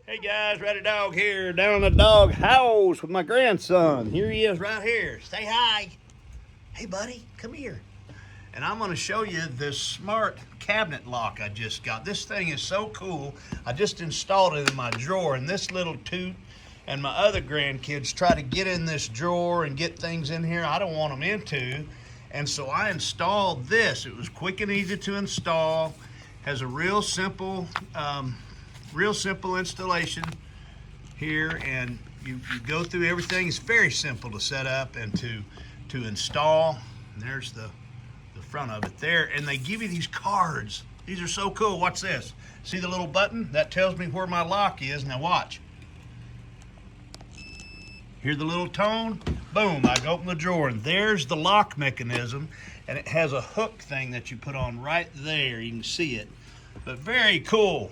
Hey guys, Ratty Dog here, down in the dog house with my grandson. Here he is right here. Say hi. Hey buddy, come here. And I'm gonna show you this smart cabinet lock I just got. This thing is so cool. I just installed it in my drawer, and this little toot and my other grandkids try to get in this drawer and get things in here I don't want them into. And so I installed this. It was quick and easy to install. Has a real simple installation here, and you go through everything. It's very simple to set up and to install. And there's the front of it there, and they give you these cards. These are so cool. Watch this. See the little button? That tells me where my lock is. Now watch. Hear the little tone? Boom, I go open the drawer, and there's the lock mechanism, and it has a hook thing that you put on right there. You can see it, but very cool.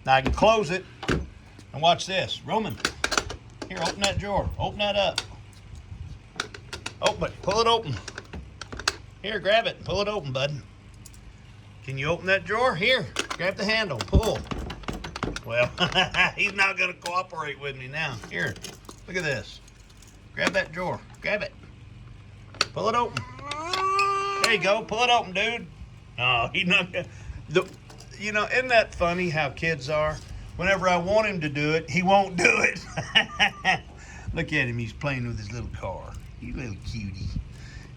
Now I can close it, and watch this. Roman, here, open that drawer. Open that up. Open it, pull it open. Here, grab it, pull it open, bud. Can you open that drawer? Here, grab the handle, pull. Well, he's not gonna cooperate with me now. Here, look at this. Grab that drawer, grab it. Pull it open. There you go, pull it open, dude. No, he's not gonna. You know, isn't that funny how kids are? Whenever I want him to do it, he won't do it. Look at him, he's playing with his little car. You little cutie.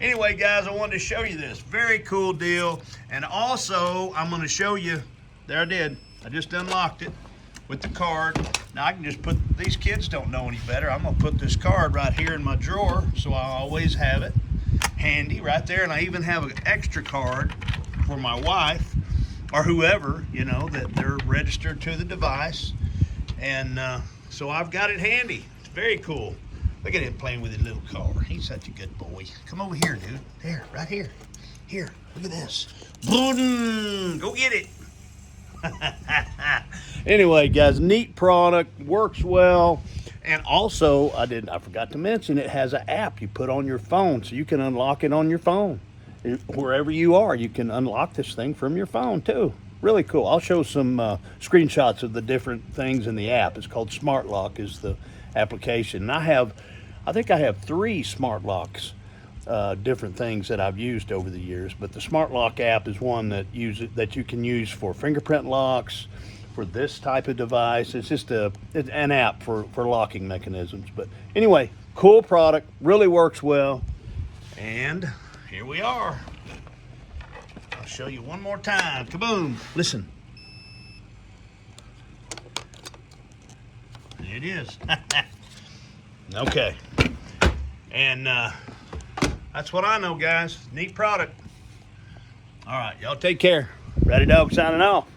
Anyway, guys, I wanted to show you this. Very cool deal. And also, I'm going to show you, there I did. I just unlocked it with the card. Now, I can just put, these kids don't know any better. I'm going to put this card right here in my drawer, so I always have it handy right there. And I even have an extra card for my wife or whoever, you know, that they're registered to the device. And so I've got it handy. It's very cool. Look at him playing with his little car. He's such a good boy. Come over here, dude. There, right here. Here, look at this. Boom! Go get it. Anyway, guys, neat product, works well. And also, I forgot to mention, it has an app you put on your phone, so you can unlock it on your phone. Wherever you are, you can unlock this thing from your phone too. Really cool. I'll show some screenshots of the different things in the app. It's called Smart Lock is the application. And I think I have 3 smart locks, different things that I've used over the years. But the Smart Lock app is one that you can use for fingerprint locks, for this type of device. It's just an app for locking mechanisms. But anyway, cool product, really works well. And here we are. I'll show you one more time. Kaboom! Listen. There it is. Okay. And that's what I know, guys. Neat product. All right, y'all take care. Ratty Dog signing off.